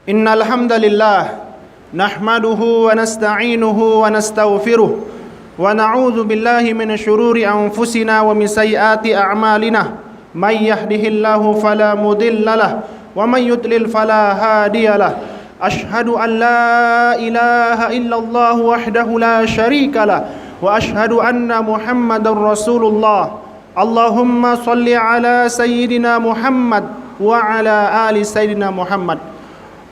Innal hamdalillah nahmaduhu wa nasta'inuhu wa nastaghfiruh wa na'udzu billahi min syururi anfusina wa min sayyiati a'malina may yahdihillahu fala mudhillalah wa may yudlil fala hadiyalah. Ashhadu an la ilaha illallah wahdahu la syarikalah wa ashhadu anna Muhammadar Rasulullah. Allahumma salli ala sayyidina Muhammad wa ala ali sayyidina Muhammad.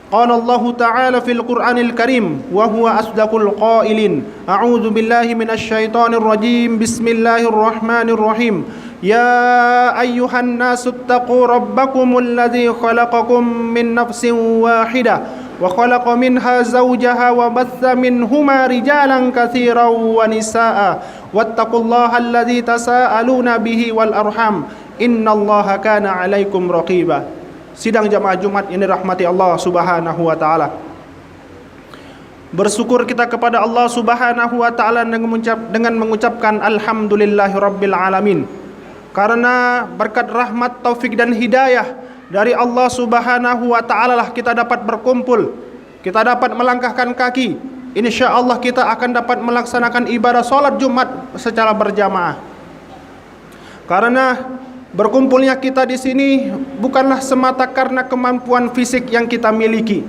Qala Allah Ta'ala fil Qur'anil Karim wa huwa asdaqul qailin. A'udzu billahi minasy syaithanir rajim. Bismillahirrahmanirrahim. Ya ayyuhan nasu taqu rabbakumul ladzi khalaqakum min nafsin wahidah wa khalaqa minha zawjaha wa batha minhuma rijalan katsiran wa nisaa'a wattaqullaha alladzi tasaaluna bihi wal arham innallaha kana 'alaikum raqiba. Sidang jamaah Jumat yang dirahmati Allah Subhanahu wa taala. Bersyukur kita kepada Allah Subhanahu wa taala dengan mengucapkan alhamdulillahirabbil alamin. Karena berkat rahmat, taufik dan hidayah dari Allah Subhanahu wa taala lah kita dapat berkumpul. Kita dapat melangkahkan kaki. Insyaallah kita akan dapat melaksanakan ibadah salat Jumat secara berjamaah. Karena berkumpulnya kita di sini bukanlah semata karena kemampuan fisik yang kita miliki.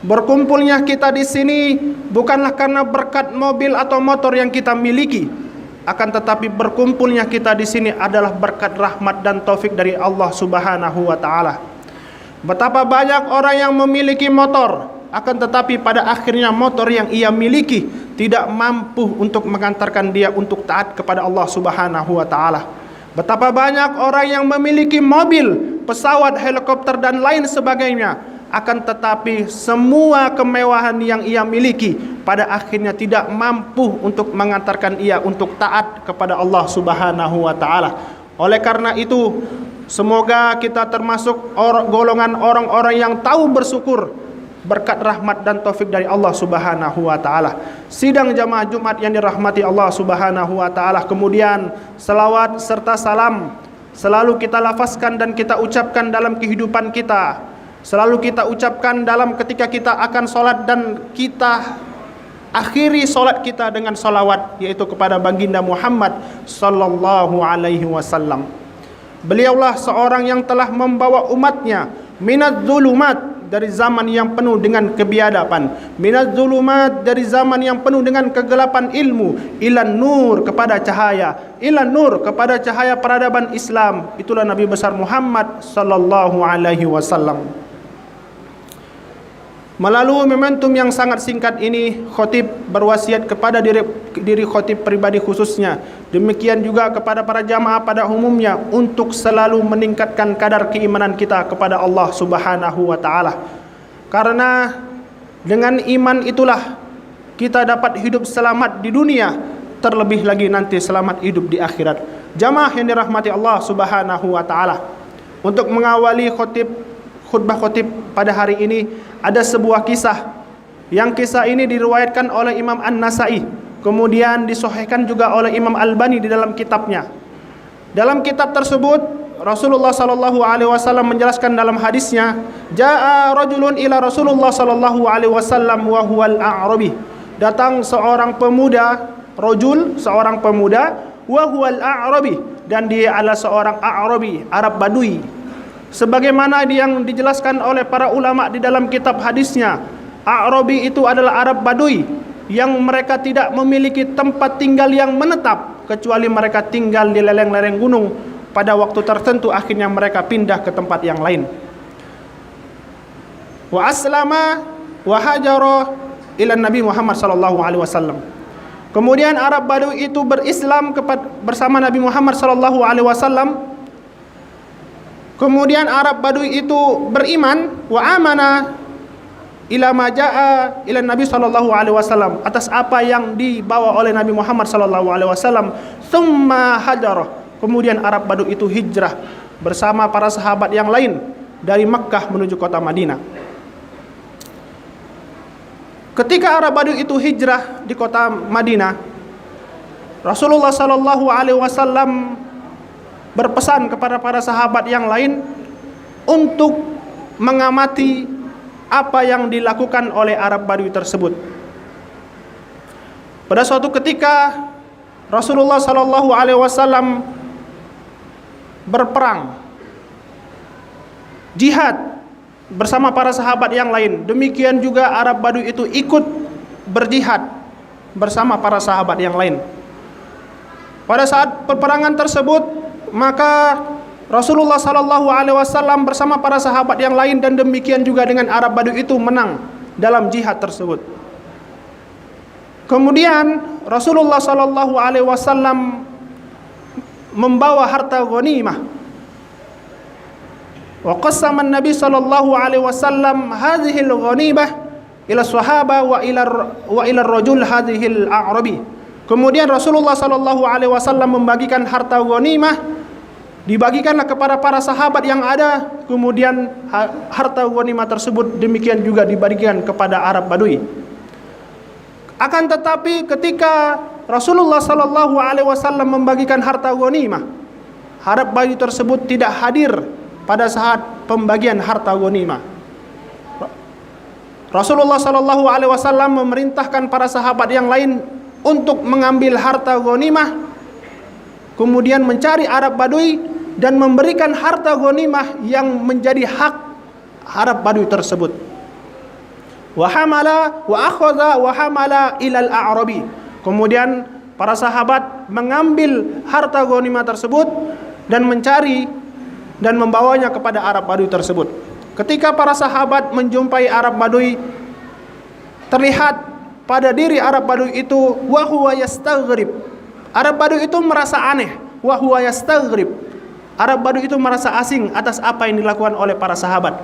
Berkumpulnya kita di sini bukanlah karena berkat mobil atau motor yang kita miliki. Akan tetapi berkumpulnya kita di sini adalah berkat rahmat dan taufik dari Allah Subhanahu wa taala. Betapa banyak orang yang memiliki motor, akan tetapi pada akhirnya motor yang ia miliki tidak mampu untuk mengantarkan dia untuk taat kepada Allah Subhanahu wa taala. Betapa banyak orang yang memiliki mobil, pesawat, helikopter dan lain sebagainya, akan tetapi semua kemewahan yang ia miliki pada akhirnya tidak mampu untuk mengantarkan ia untuk taat kepada Allah Subhanahu wa taala. Oleh karena itu, semoga kita termasuk golongan orang-orang yang tahu bersyukur berkat rahmat dan taufik dari Allah Subhanahu wa taala. Sidang jamaah Jumat yang dirahmati Allah Subhanahu wa taala, kemudian selawat serta salam selalu kita lafazkan dan kita ucapkan dalam kehidupan kita. Selalu kita ucapkan dalam ketika kita akan salat dan kita akhiri salat kita dengan salawat, yaitu kepada baginda Muhammad sallallahu alaihi wasallam. Beliaulah seorang yang telah membawa umatnya minadz zulumat, dari zaman yang penuh dengan kebiadaban, minadz zulumat, dari zaman yang penuh dengan kegelapan ilmu, ilan nur, kepada cahaya, ilan nur, kepada cahaya peradaban Islam. Itulah Nabi besar Muhammad sallallahu alaihi wasallam. Melalui momentum yang sangat singkat ini, khotib berwasiat kepada diri khotib pribadi khususnya, demikian juga kepada para jamaah pada umumnya, untuk selalu meningkatkan kadar keimanan kita kepada Allah Subhanahu wa taala. Karena dengan iman itulah kita dapat hidup selamat di dunia, terlebih lagi nanti selamat hidup di akhirat. Jamaah yang dirahmati Allah Subhanahu wa taala, untuk mengawali khutbah khotib pada hari ini ada sebuah kisah. Yang kisah ini diriwayatkan oleh Imam An-Nasai, kemudian disahihkan juga oleh Imam Albani di dalam kitabnya. Dalam kitab tersebut Rasulullah sallallahu alaihi wasallam menjelaskan dalam hadisnya, jaa rajulun ila Rasulullah sallallahu alaihi wasallam wa huwal a'rabi. Datang seorang pemuda, rajul, seorang pemuda, wa huwal a'rabi, dan dia adalah seorang a'rabi, Arab Badui. Sebagaimana yang dijelaskan oleh para ulama di dalam kitab hadisnya, A'rabi itu adalah Arab Badui yang mereka tidak memiliki tempat tinggal yang menetap, kecuali mereka tinggal di lereng-lereng gunung. Pada waktu tertentu akhirnya mereka pindah ke tempat yang lain. Wa aslama wa hajara ila Nabi Muhammad sallallahu alaihi wasallam. Kemudian Arab Badui itu berislam bersama Nabi Muhammad sallallahu alaihi wasallam. Kemudian Arab Badui itu beriman, wa amana ila ma jaa ila Nabi sallallahu alaihi wasallam, atas apa yang dibawa oleh Nabi Muhammad sallallahu alaihi wasallam. Tsumma hajara, kemudian Arab Badui itu hijrah bersama para sahabat yang lain dari Mekkah menuju kota Madinah. Ketika Arab Badui itu hijrah di kota Madinah, Rasulullah sallallahu alaihi wasallam berpesan kepada para sahabat yang lain untuk mengamati apa yang dilakukan oleh Arab Badui tersebut. Pada suatu ketika Rasulullah sallallahu alaihi wasallam berperang, jihad bersama para sahabat yang lain. Demikian juga Arab Badui itu ikut berjihad bersama para sahabat yang lain. Pada saat peperangan tersebut, maka Rasulullah sallallahu alaihi wasallam bersama para sahabat yang lain dan demikian juga dengan Arab Badui itu menang dalam jihad tersebut. Kemudian Rasulullah sallallahu alaihi wasallam membawa harta ghanimah. Wa qassama an-nabi sallallahu alaihi wasallam hadhihi al-ghanimah ila sahaba wa ila ar-rajul hadhihi al-a'rabi. Kemudian Rasulullah sallallahu alaihi wasallam membagikan harta ghanimah, dibagikanlah kepada para sahabat yang ada. Kemudian harta ghanimah tersebut demikian juga dibagikan kepada Arab Badui. Akan tetapi ketika Rasulullah sallallahu alaihi wasallam membagikan harta ghanimah, Arab Badui tersebut tidak hadir pada saat pembagian harta ghanimah. Rasulullah sallallahu alaihi wasallam memerintahkan para sahabat yang lain untuk mengambil harta ghanimah, kemudian mencari Arab Badui dan memberikan harta ghanimah yang menjadi hak Arab Badui tersebut. Wa hamala wa akhadha wa hamala ila al-a'rabi. Kemudian para sahabat mengambil harta ghanimah tersebut dan mencari dan membawanya kepada Arab Badui tersebut. Ketika para sahabat menjumpai Arab Badui, terlihat pada diri Arab Badui itu wa huwa yastaghrib. Arab Badui itu merasa aneh, wa huwa yastaghrib. Arab Badui itu merasa asing atas apa yang dilakukan oleh para sahabat.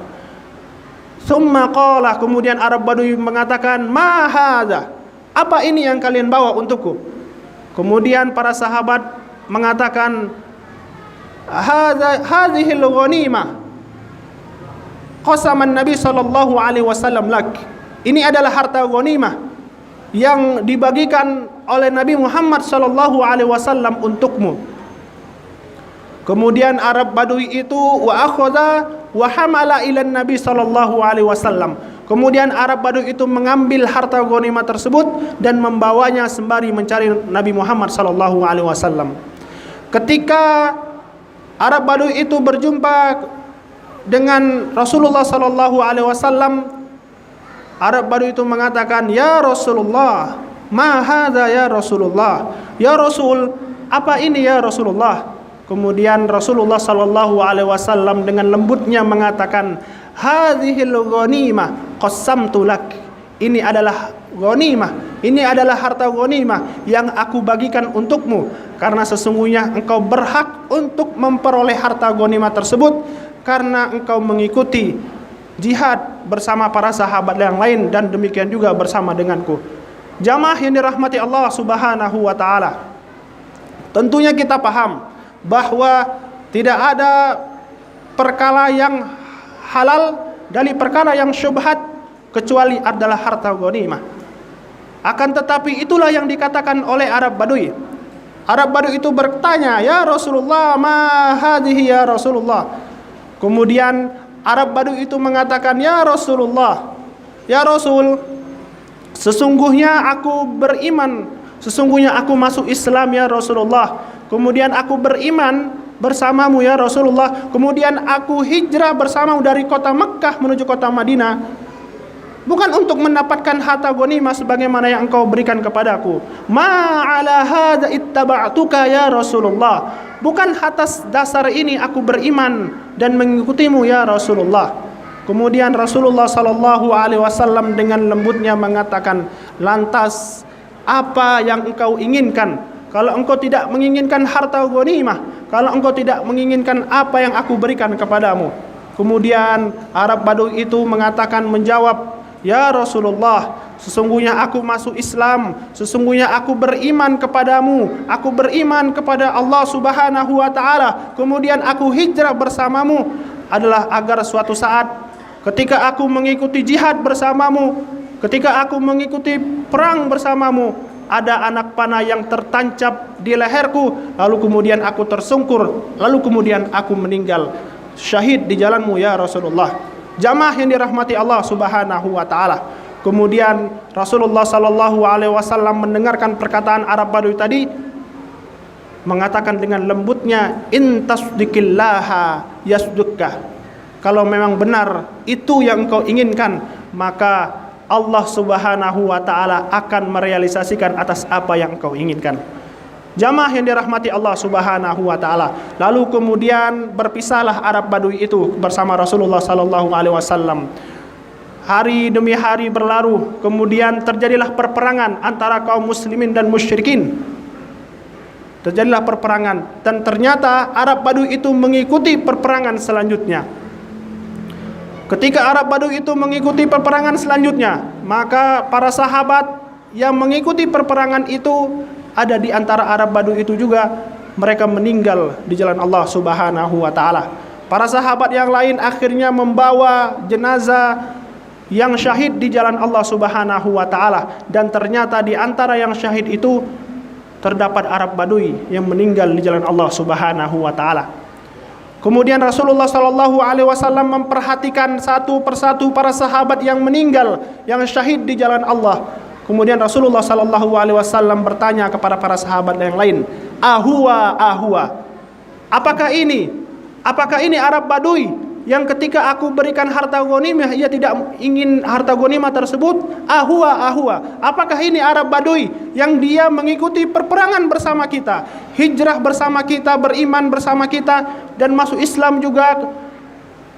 Tsumma qala, kemudian Arab Badui mengatakan, "Ma hadza? Apa ini yang kalian bawa untukku?" Kemudian para sahabat mengatakan, "Hadhil ghanimah qasama an-nabi sallallahu alaihi wasallam lak." Ini adalah harta ghanimah yang dibagikan oleh Nabi Muhammad sallallahu alaihi wasallam untukmu. Kemudian Arab Badui itu wa akhadha wa hamala ila Nabi sallallahu alaihi wasallam. Kemudian Arab Badui itu mengambil harta ghanimah tersebut dan membawanya sembari mencari Nabi Muhammad sallallahu alaihi wasallam. Ketika Arab Badui itu berjumpa dengan Rasulullah sallallahu alaihi wasallam, Arab Badui itu mengatakan, "Ya Rasulullah, ma hadza ya Rasulullah?" Ya Rasul, apa ini ya Rasulullah? Kemudian Rasulullah sallallahu alaihi wasallam dengan lembutnya mengatakan, "Hadhil ghanimah qassamtu lak." Ini adalah ghanimah, ini adalah harta ghanimah yang aku bagikan untukmu, karena sesungguhnya engkau berhak untuk memperoleh harta ghanimah tersebut karena engkau mengikuti jihad bersama para sahabat yang lain dan demikian juga bersama denganku. Jamaah yang dirahmati Allah Subhanahu wa taala. Tentunya kita paham bahwa tidak ada perkara yang halal dari perkara yang syubhat kecuali adalah harta ghanimah. Akan tetapi itulah yang dikatakan oleh Arab Badui. Arab Badui itu bertanya, "Ya Rasulullah, ma hadhihi ya Rasulullah?" Kemudian Arab Badui itu mengatakan, "Ya Rasulullah, ya Rasul, sesungguhnya aku beriman, sesungguhnya aku masuk Islam ya Rasulullah. Kemudian aku beriman bersamamu ya Rasulullah. Kemudian aku hijrah bersamamu dari kota Mekkah menuju kota Madinah, bukan untuk mendapatkan harta ghanimah sebagaimana yang engkau berikan kepadaku. Ma ala hadza ittaba'tuka ya Rasulullah. Bukan atas dasar ini aku beriman dan mengikutimu ya Rasulullah." Kemudian Rasulullah sallallahu alaihi wasallam dengan lembutnya mengatakan, "Lantas apa yang engkau inginkan? Kalau engkau tidak menginginkan harta ghanimah, kalau engkau tidak menginginkan apa yang aku berikan kepadamu." Kemudian Arab Badui itu mengatakan, menjawab, "Ya Rasulullah, sesungguhnya aku masuk Islam, sesungguhnya aku beriman kepadamu, aku beriman kepada Allah Subhanahu wa taala. Kemudian aku hijrah bersamamu adalah agar suatu saat ketika aku mengikuti jihad bersamamu, ketika aku mengikuti perang bersamamu, ada anak panah yang tertancap di leherku, lalu kemudian aku tersungkur, lalu kemudian aku meninggal syahid di jalanmu ya Rasulullah." Jamaah yang dirahmati Allah Subhanahu wa taala. Kemudian Rasulullah sallallahu alaihi wasallam mendengarkan perkataan Arab Badui tadi, mengatakan dengan lembutnya, in tasdiqillaha yasdukka. Kalau memang benar itu yang engkau inginkan, maka Allah Subhanahu wa taala akan merealisasikan atas apa yang engkau inginkan. Jamaah yang dirahmati Allah Subhanahu wa taala. Lalu kemudian berpisahlah Arab Badui itu bersama Rasulullah sallallahu alaihi wasallam. Hari demi hari berlalu, kemudian terjadilah perperangan antara kaum muslimin dan musyrikin. Terjadilah perperangan dan ternyata Arab Badui itu mengikuti perperangan selanjutnya. Ketika Arab Badui itu mengikuti perperangan selanjutnya, maka para sahabat yang mengikuti perperangan itu, ada di antara Arab Badui itu juga mereka meninggal di jalan Allah Subhanahu wa taala. Para sahabat yang lain akhirnya membawa jenazah yang syahid di jalan Allah Subhanahu wa taala, dan ternyata di antara yang syahid itu terdapat Arab Badui yang meninggal di jalan Allah Subhanahu wa taala. Kemudian Rasulullah sallallahu alaihi wasallam memperhatikan satu persatu para sahabat yang meninggal, yang syahid di jalan Allah. Kemudian Rasulullah sallallahu alaihi wasallam bertanya kepada para sahabat yang lain, ahwa, apakah ini Arab Badui yang ketika aku berikan harta ghanimah ia tidak ingin harta ghanimah tersebut? Ahwa, apakah ini Arab Badui yang dia mengikuti perperangan bersama kita, hijrah bersama kita, beriman bersama kita dan masuk Islam juga,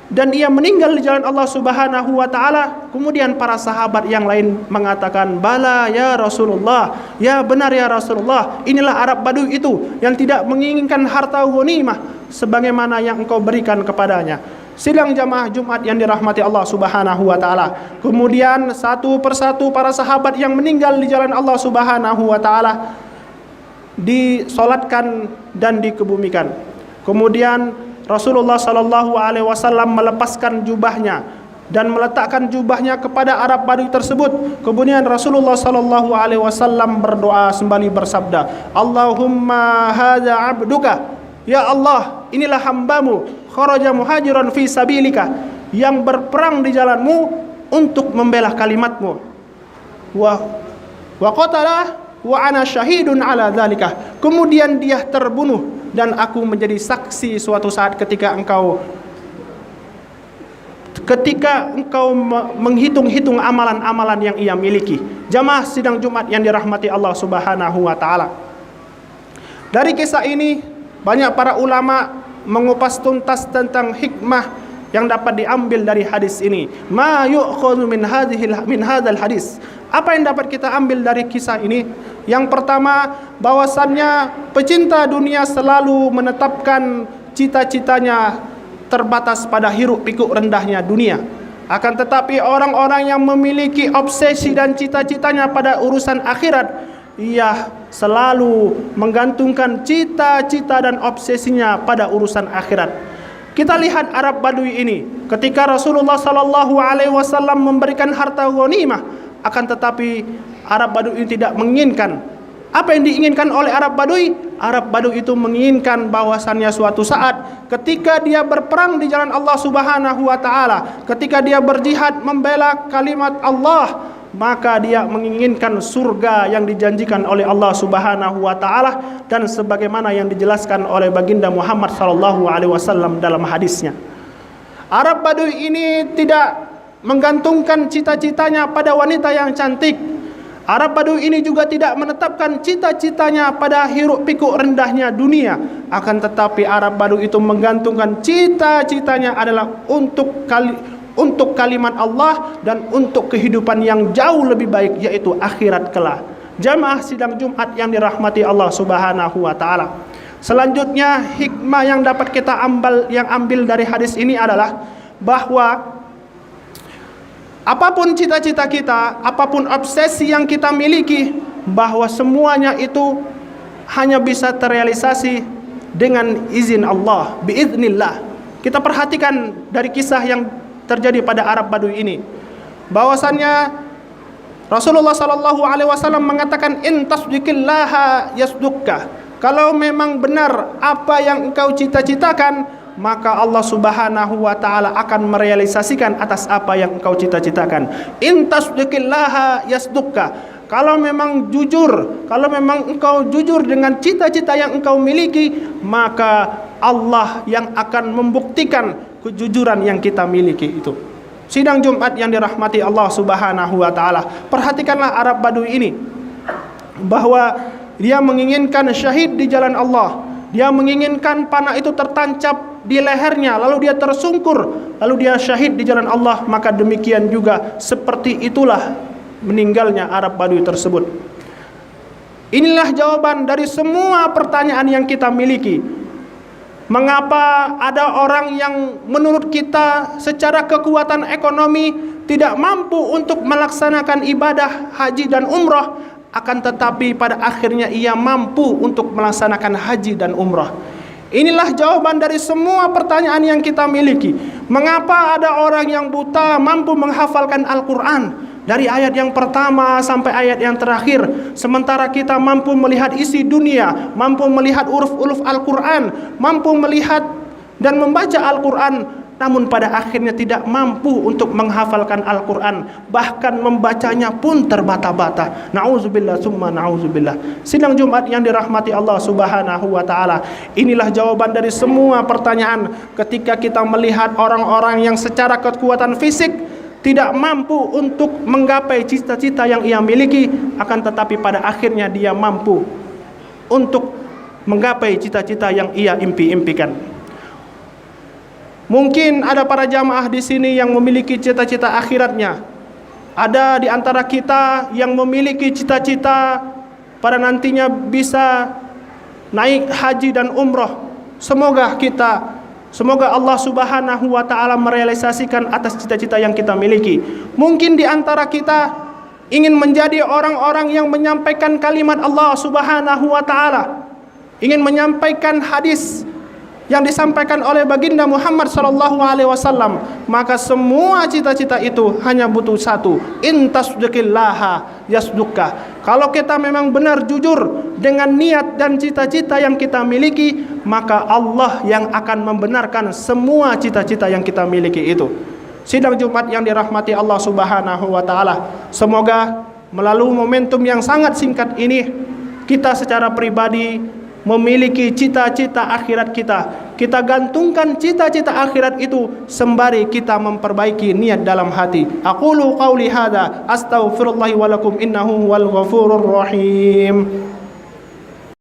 dan ia meninggal di jalan Allah Subhanahu wa taala? Kemudian para sahabat yang lain mengatakan, bala ya Rasulullah, ya benar ya Rasulullah, inilah Arab Badui itu yang tidak menginginkan harta ghanimah sebagaimana yang engkau berikan kepadanya. Sidang jamaah Jumat yang dirahmati Allah Subhanahu wa taala. Kemudian satu persatu para sahabat yang meninggal di jalan Allah Subhanahu wa taala disolatkan dan dikebumikan. Kemudian Rasulullah sallallahu alaihi wasallam melepaskan jubahnya dan meletakkan jubahnya kepada Arab Badui tersebut. Kemudian Rasulullah sallallahu alaihi wasallam berdoa sembari bersabda, Allahumma hadza abduka, ya Allah, inilah hambamu, kharaja muhajiran fi sabilika, yang berperang di jalanmu untuk membela kalimatmu, wa qatala wa ana syahidun ala dzalika. Kemudian dia terbunuh dan aku menjadi saksi suatu saat ketika engkau menghitung-hitung amalan-amalan yang ia miliki. Jamaah sidang Jumat yang dirahmati Allah Subhanahu wa taala. Dari kisah ini banyak para ulama mengupas tuntas tentang hikmah yang dapat diambil dari hadis ini. Ma yu'khadhu min hadzal hadis. Apa yang dapat kita ambil dari kisah ini? Yang pertama, bahwasannya pecinta dunia selalu menetapkan cita-citanya terbatas pada hiruk pikuk rendahnya dunia. Akan tetapi orang-orang yang memiliki obsesi dan cita-citanya pada urusan akhirat, ia selalu menggantungkan cita-cita dan obsesinya pada urusan akhirat. Kita lihat Arab Badui ini, ketika Rasulullah sallallahu alaihi wasallam memberikan harta ghanimah, akan tetapi Arab Badui tidak menginginkan. Apa yang diinginkan oleh Arab Badui? Arab Badui itu menginginkan bahwasannya suatu saat ketika dia berperang di jalan Allah Subhanahu wa taala, ketika dia berjihad membela kalimat Allah, maka dia menginginkan surga yang dijanjikan oleh Allah Subhanahu wa taala, dan sebagaimana yang dijelaskan oleh baginda Muhammad sallallahu alaihi wasallam dalam hadisnya. Arab Badui ini tidak menggantungkan cita-citanya pada wanita yang cantik. Arab Badui ini juga tidak menetapkan cita-citanya pada hiruk pikuk rendahnya dunia. Akan tetapi Arab Badui itu menggantungkan cita-citanya adalah untuk kalimat Allah dan untuk kehidupan yang jauh lebih baik, yaitu akhirat kelak. Jamaah sidang Jumat yang dirahmati Allah Subhanahu wa taala. Selanjutnya, hikmah yang dapat kita ambil dari hadis ini adalah bahwa apapun cita-cita kita, apapun obsesi yang kita miliki, bahwa semuanya itu hanya bisa terrealisasi dengan izin Allah, biiznillah. Kita perhatikan dari kisah yang terjadi pada Arab Badui ini, bahwasannya Rasulullah sallallahu alaihi wasallam mengatakan, in tasdiqillaha yasdukka. Kalau memang benar apa yang engkau cita-citakan, maka Allah Subhanahu wa taala akan merealisasikan atas apa yang engkau cita-citakan. In tasdiqillaha yasdukka. Kalau memang jujur, kalau memang engkau jujur dengan cita-cita yang engkau miliki, maka Allah yang akan membuktikan kejujuran yang kita miliki itu. Sidang Jumat yang dirahmati Allah Subhanahu wa taala. Perhatikanlah Arab Badui ini, bahwa dia menginginkan syahid di jalan Allah. Dia menginginkan panah itu tertancap di lehernya, lalu dia tersungkur, lalu dia syahid di jalan Allah. Maka demikian juga seperti itulah meninggalnya Arab Badui tersebut. Inilah jawaban dari semua pertanyaan yang kita miliki. Mengapa ada orang yang menurut kita secara kekuatan ekonomi tidak mampu untuk melaksanakan ibadah haji dan umrah, akan tetapi pada akhirnya ia mampu untuk melaksanakan haji dan umrah? Inilah jawaban dari semua pertanyaan yang kita miliki. Mengapa ada orang yang buta mampu menghafalkan Al-Quran dari ayat yang pertama sampai ayat yang terakhir, sementara kita mampu melihat isi dunia, mampu melihat huruf-huruf Al-Quran, mampu melihat dan membaca Al-Quran, namun pada akhirnya tidak mampu untuk menghafalkan Al-Quran, bahkan membacanya pun terbata-bata. Na'udzubillah summa na'udzubillah. Sidang Jumat yang dirahmati Allah Subhanahu wa taala, inilah jawaban dari semua pertanyaan ketika kita melihat orang-orang yang secara kekuatan fisik tidak mampu untuk menggapai cita-cita yang ia miliki, akan tetapi pada akhirnya dia mampu untuk menggapai cita-cita yang ia impi-impikan. Mungkin ada para jamaah di sini yang memiliki cita-cita akhiratnya. Ada di antara kita yang memiliki cita-cita pada nantinya bisa naik haji dan umroh. Semoga Allah Subhanahu wa taala merealisasikan atas cita-cita yang kita miliki. Mungkin di antara kita ingin menjadi orang-orang yang menyampaikan kalimat Allah Subhanahu wa taala, ingin menyampaikan hadis yang disampaikan oleh baginda Muhammad sallallahu alaihi wasallam. Maka semua cita-cita itu hanya butuh satu, in tasdiqillaha yasdukka. Kalau kita memang benar jujur dengan niat dan cita-cita yang kita miliki, maka Allah yang akan membenarkan semua cita-cita yang kita miliki itu. Sidang Jumat yang dirahmati Allah Subhanahu wa taala, semoga melalui momentum yang sangat singkat ini, kita secara pribadi memiliki cita-cita akhirat kita. Kita gantungkan cita-cita akhirat itu sembari kita memperbaiki niat dalam hati. Aqulu qauli hadza astaghfirullahi wa lakum innahu huwal ghafurur rahim.